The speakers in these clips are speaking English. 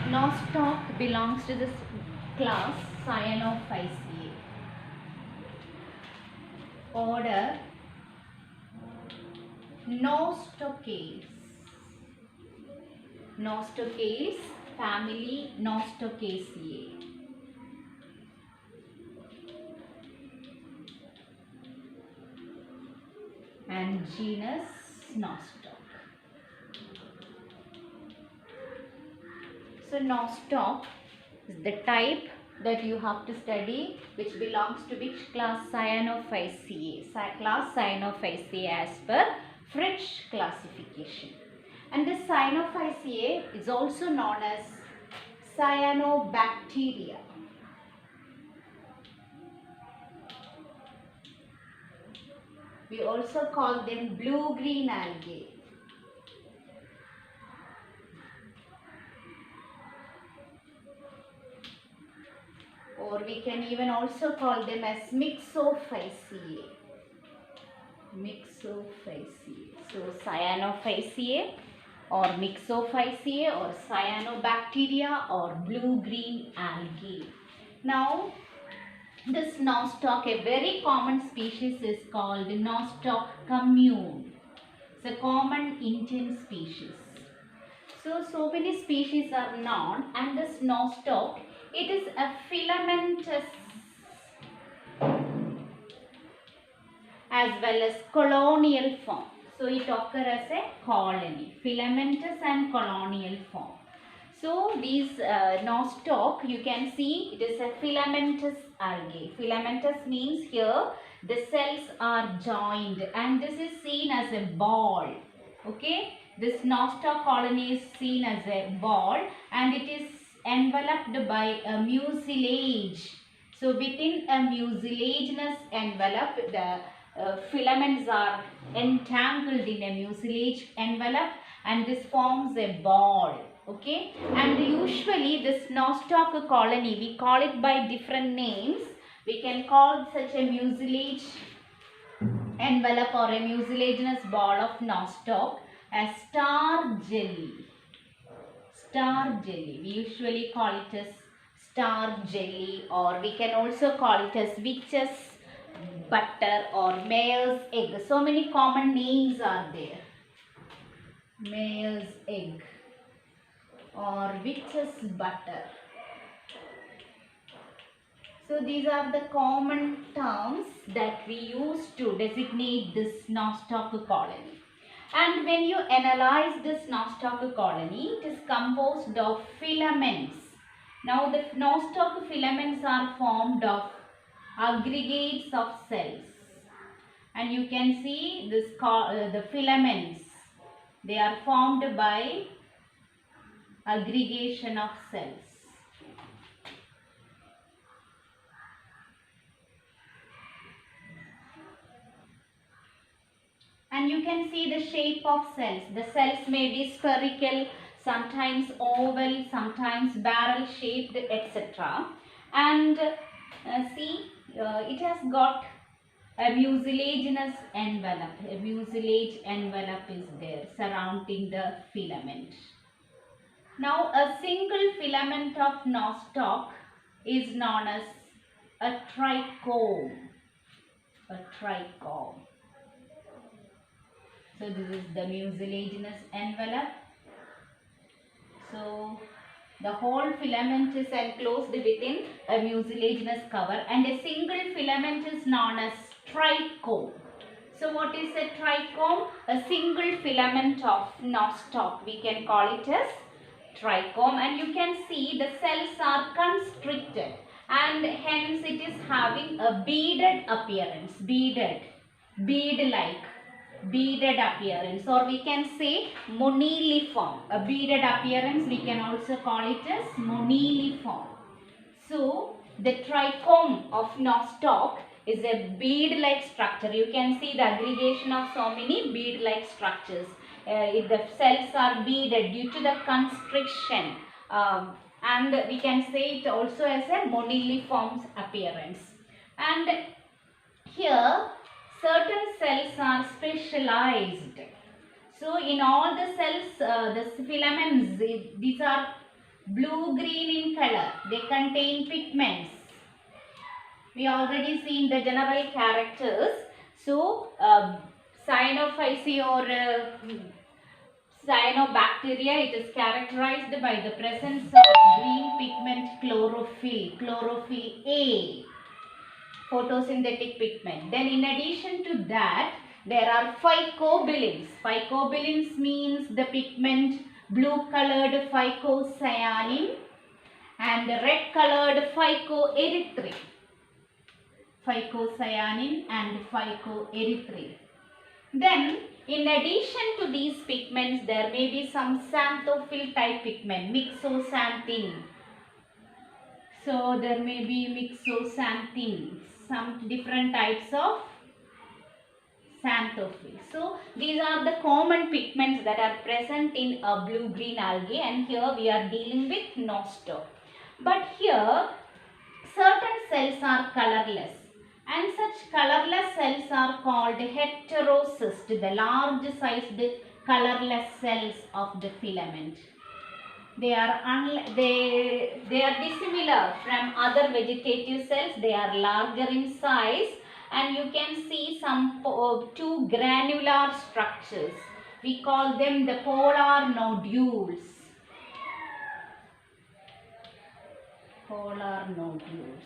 Nostoc belongs to this class Cyanophyceae. Order Nostocaceae. Nostocaceae, family Nostocaceae. And genus Nostoc. So Nostoc is the type that you have to study, which belongs to which class? Cyanophyceae. Class Cyanophyceae as per Fritsch classification. And this Cyanophyceae is also known as cyanobacteria. We also call them blue-green algae. Or we can even also call them as Mixophyceae. Mixophyceae. So Cyanophyceae or Mixophyceae or cyanobacteria or blue-green algae. Now, this nostoc, a very common species, is called Nostoc commune. It's a common Indian species. So many species are known, and this nostoc, it is a filamentous as well as colonial form. So it occurs as a colony, filamentous and colonial form. So these nostoc, you can see it is a filamentous algae. Filamentous means here the cells are joined, and this is seen as a ball. Okay, this nostoc colony is seen as a ball, and it is enveloped by a mucilage. So within a mucilaginous envelope, the filaments are entangled in a mucilage envelope, and this forms a ball. Okay, and usually this nostoc colony, we call it by different names. We can call such a mucilage envelope or a mucilaginous ball of nostoc as star jelly. Star jelly, we usually call it as star jelly, or we can also call it as witch's butter or mare's egg. So many common names are there. Mare's egg or witch's butter. So these are the common terms that we use to designate this nostoc colony. And when you analyze this nostoc colony, it is composed of filaments. Now the nostoc filaments are formed of aggregates of cells. And you can see this the filaments, they are formed by aggregation of cells. And you can see the shape of cells. The cells may be spherical, sometimes oval, sometimes barrel shaped, etc. And it has got a mucilaginous envelope. A mucilage envelope is there surrounding the filament. Now a single filament of nostoc is known as a trichome. A trichome. So this is the mucilaginous envelope. So the whole filament is enclosed within a mucilaginous cover, and a single filament is known as trichome. So what is a trichome? A single filament of nostoc. We can call it as trichome, and you can see the cells are constricted, and hence it is having a beaded appearance. Beaded appearance, or we can say moniliform. A beaded appearance, we can also call it as moniliform. So the trichome of nostoc is a bead-like structure. You can see the aggregation of so many bead-like structures. The cells are beaded due to the constriction, and we can say it also as a moniliform appearance. And here certain cells are specialized. So in all the cells, the filaments, these are blue-green in color. They contain pigments. We already seen the general characters. So, cyanophyceae or cyanobacteria, it is characterized by the presence of green pigment chlorophyll A, photosynthetic pigment. Then in addition to that, there are phycobilins. Phycobilins means the pigment blue colored phycocyanin and red colored phycoerythrin. Phycocyanin and phycoerythrin. Then in addition to these pigments, there may be some xanthophyll type pigment, mixoxanthin. So there may be mixoxanthin, some different types of xanthophyll. So these are the common pigments that are present in a blue-green algae, and here we are dealing with nostoc. But here certain cells are colorless, and such colorless cells are called heterocyst, the large sized colorless cells of the filament. They are dissimilar from other vegetative cells. They are larger in size, and you can see some two granular structures. We call them the polar nodules. Polar nodules.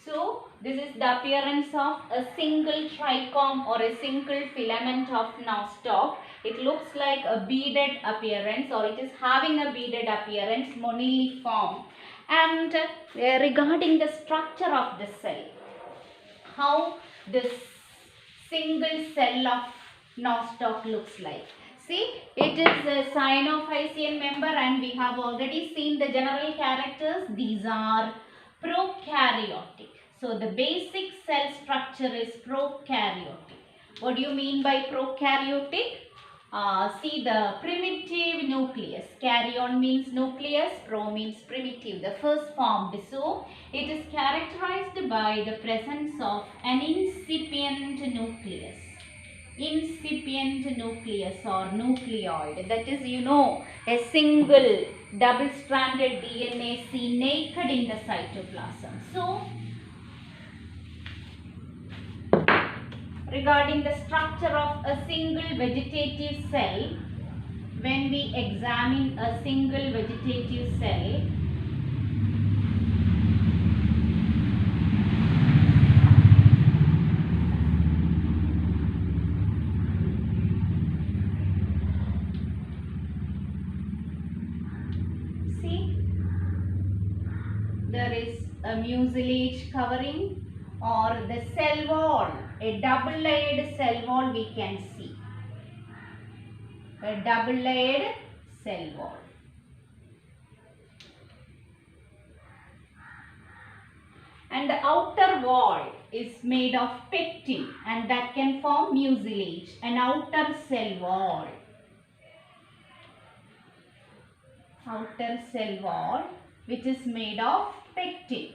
So this is the appearance of a single trichome or a single filament of nostoc. It looks like a beaded appearance, or it is having a beaded appearance, moniliform. And regarding the structure of the cell, how this single cell of nostoc looks like. See, it is a cyanophycean member, and we have already seen the general characters. These are prokaryotic. So the basic cell structure is prokaryotic. What do you mean by prokaryotic? See the primitive nucleus. Karyon means nucleus, pro means primitive, the first formed. So it is characterized by the presence of an incipient nucleus. Incipient nucleus or nucleoid, that is, a single double-stranded DNA seen naked in the cytoplasm. So regarding the structure of a single vegetative cell, when we examine a single vegetative cell, see, there is a mucilage covering, or the cell wall, a double layered cell wall we can see. A double layered cell wall. And the outer wall is made of pectin, and that can form mucilage, an outer cell wall. Outer cell wall which is made of pectin.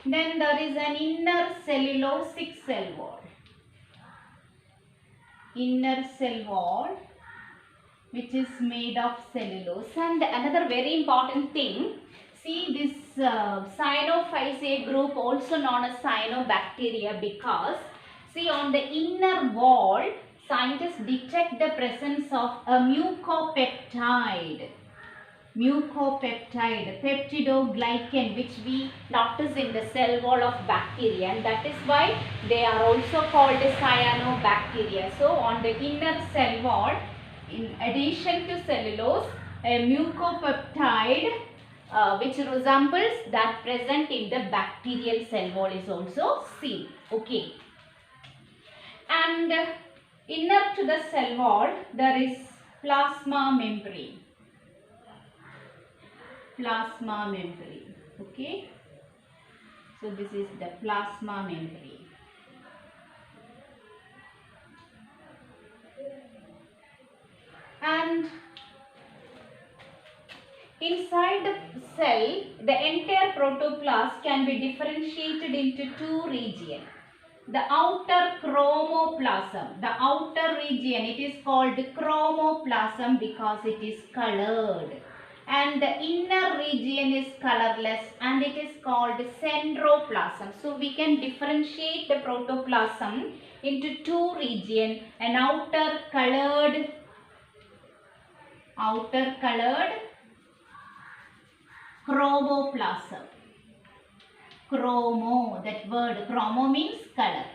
Then there is an inner cellulosic cell wall. Inner cell wall which is made of cellulose. And another very important thing, see this cyanophyceae group, also known as cyanobacteria, because see on the inner wall, scientists detect the presence of a mucopeptide. Mucopeptide, peptidoglycan, which we notice in the cell wall of bacteria, and that is why they are also called cyanobacteria. So on the inner cell wall, in addition to cellulose, a mucopeptide which resembles that present in the bacterial cell wall is also seen. Okay. And inner to the cell wall, there is plasma membrane. Plasma membrane. Okay. So this is the plasma membrane. And inside the cell, the entire protoplast can be differentiated into two regions. The outer chromoplasm, the outer region, it is called chromoplasm because it is colored. and the inner region is colorless and it is called centroplasm. So we can differentiate the protoplasm into two regions, an outer colored chromoplasm. Chromo, that word chromo means color.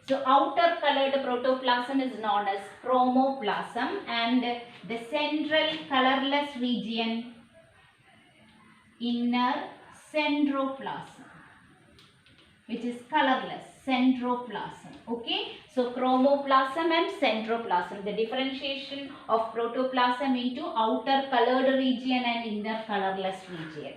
So outer colored protoplasm is known as chromoplasm and the central colorless region inner centroplasm, which is colorless, centroplasm. Okay, so chromoplasm and centroplasm, the differentiation of protoplasm into outer colored region and inner colorless region.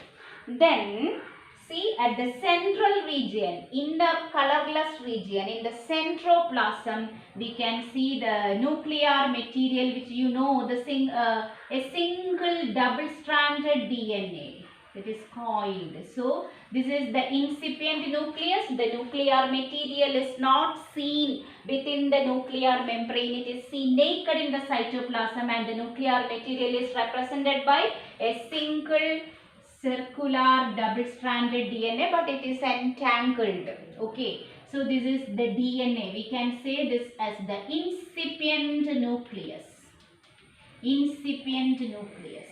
Then see, at the central region, inner colorless region, in the centroplasm, we can see the nuclear material, which you know, a single double-stranded DNA. It is coiled. So this is the incipient nucleus. The nuclear material is not seen within the nuclear membrane. It is seen naked in the cytoplasm, and the nuclear material is represented by a single circular double-stranded DNA, but it is entangled. Okay, so this is the DNA. We can say this as the incipient nucleus. Incipient nucleus.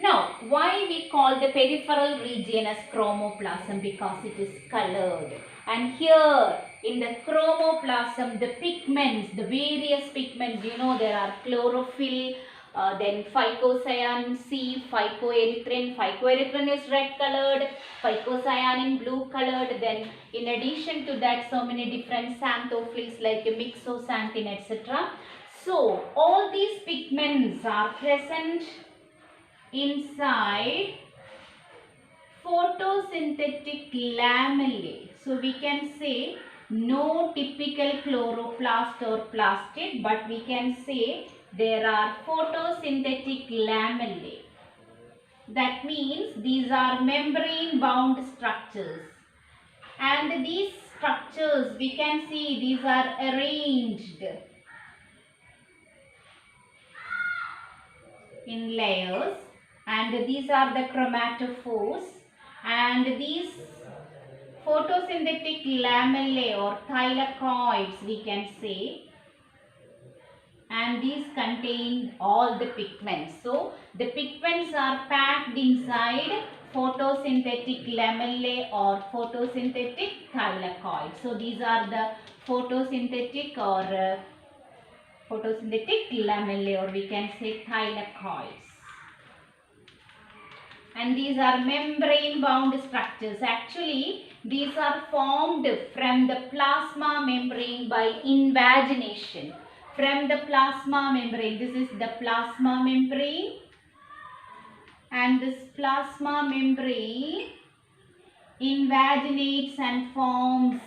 Now, why we call the peripheral region as chromoplasm? Because it is colored. And here in the chromoplasm, the pigments, the various pigments, you know, there are chlorophyll, then phycocyanin C, phycoerythrin. Phycoerythrin is red colored, phycocyanin blue colored. Then in addition to that, so many different xanthophylls like myxoxanthin, etc. So all these pigments are present inside photosynthetic lamellae. So we can say no typical chloroplast or plastid, but we can say there are photosynthetic lamellae. That means these are membrane bound structures, and these structures we can see these are arranged in layers, and these are the chromatophores, and these photosynthetic lamellae or thylakoids we can say, and these contain all the pigments. So the pigments are packed inside photosynthetic lamellae or photosynthetic thylakoids. So these are the photosynthetic or photosynthetic lamellae, or we can say thylakoids. And these are membrane bound structures. Actually, these are formed from the plasma membrane by invagination. From the plasma membrane, this is the plasma membrane, and this plasma membrane invaginates and forms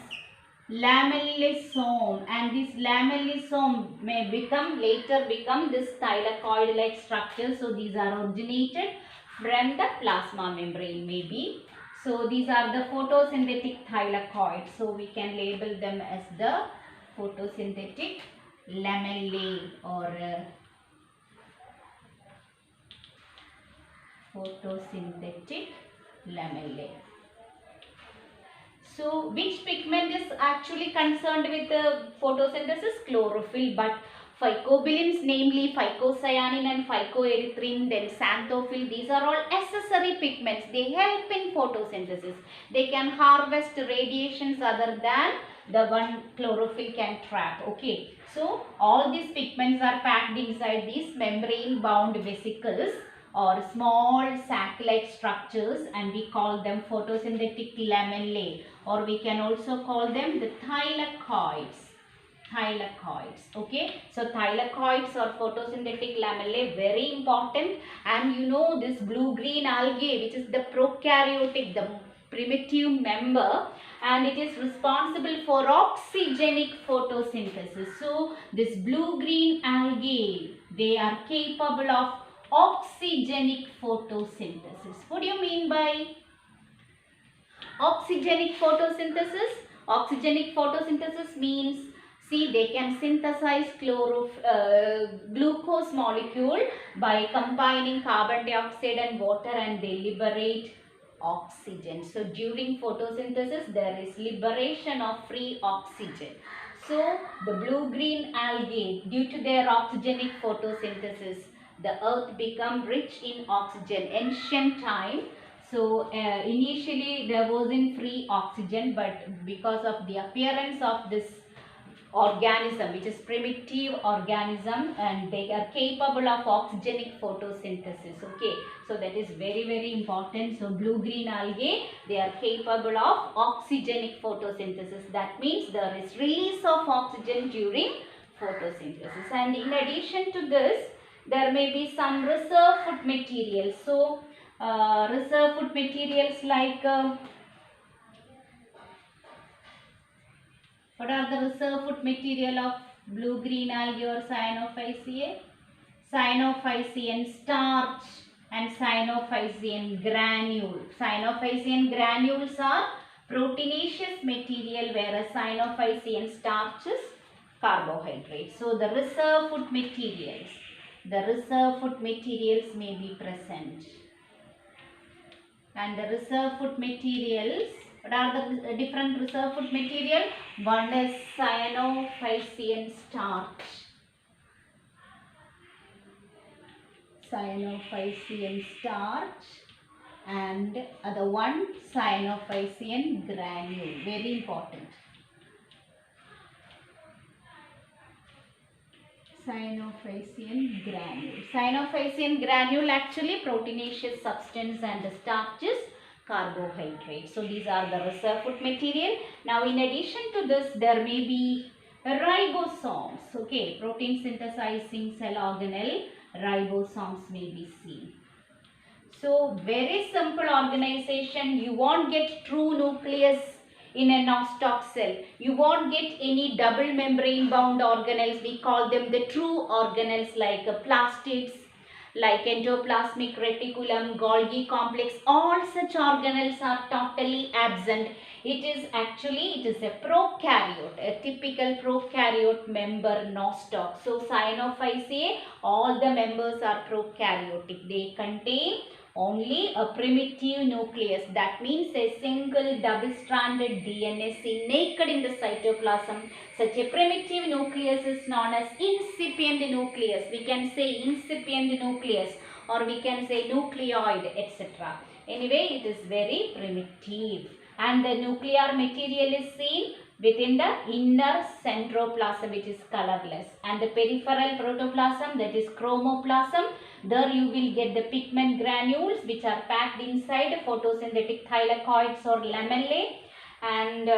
lamellosome, and this lamellosome may later become this thylakoid like structure. So these are originated from the plasma membrane maybe. So these are the photosynthetic thylakoids. So we can label them as the photosynthetic lamellae or photosynthetic lamellae. So which pigment is actually concerned with the photosynthesis? Chlorophyll, but phycobilins, namely phycocyanin and phycoerythrin, then xanthophyll, these are all accessory pigments. They help in photosynthesis. They can harvest radiations other than the one chlorophyll can trap. Okay, so all these pigments are packed inside these membrane bound vesicles or small sac-like structures, and we call them photosynthetic lamellae, or we can also call them the thylakoids. Okay, so thylakoids or photosynthetic lamellae, very important. And you know this blue-green algae, which is the prokaryotic, the primitive member, and it is responsible for oxygenic photosynthesis. So this blue-green algae, they are capable of oxygenic photosynthesis. What do you mean by oxygenic photosynthesis? Oxygenic photosynthesis means See, they can synthesize glucose molecule by combining carbon dioxide and water, and they liberate oxygen. So during photosynthesis, there is liberation of free oxygen. So the blue-green algae, due to their oxygenic photosynthesis, the earth become rich in oxygen. Ancient time, so initially there wasn't free oxygen, but because of the appearance of this organism, which is primitive organism, and they are capable of oxygenic photosynthesis. Okay, so that is very important. So blue green algae, they are capable of oxygenic photosynthesis. That means there is release of oxygen during photosynthesis. And in addition to this, there may be some reserve food materials. So reserve food materials like what are the reserve food material of blue-green algae or cyanophyceae? Cyanophycean starch and cyanophycean granule. Cyanophycean granules are proteinaceous material, whereas cyanophycean starch is carbohydrate. So the reserve food materials may be present. And the reserve food materials, what are the different reserve food material? One is cyanophycean starch. Cyanophycean starch, and other one cyanophycean granule. Very important. Cyanophycean granule. Cyanophycean granule actually proteinaceous substance, and the starch is carbohydrate. So these are the reserve food material. Now in addition to this, there may be ribosomes. Okay, protein synthesizing cell organelle, ribosomes may be seen. So very simple organization. You won't get true nucleus in a Nostoc cell. You won't get any double membrane bound organelles. We call them the true organelles, like plastids, like endoplasmic reticulum, Golgi complex. All such organelles are totally absent. It is a prokaryote, a typical prokaryote member Nostoc. So Cyanophyceae, all the members are prokaryotic. They contain only a primitive nucleus. That means a single double-stranded DNA seen naked in the cytoplasm. Such a primitive nucleus is known as incipient nucleus. We can say incipient nucleus, or we can say nucleoid, etc. Anyway, it is very primitive. And the nuclear material is seen within the inner centroplasm, which is colorless, and the peripheral protoplasm, that is chromoplasm. There you will get the pigment granules, which are packed inside photosynthetic thylakoids or lamellae. And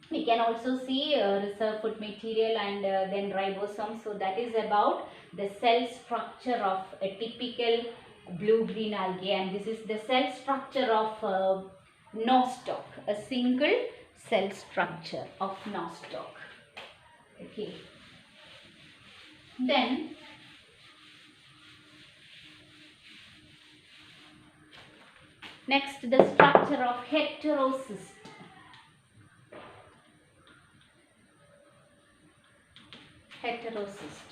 we can also see reserve food material, and then ribosomes. So that is about the cell structure of a typical blue-green algae, and this is the cell structure of Nostoc, a single cell structure of Nostoc. Okay. Then next, the structure of heterocyst. Heterocyst.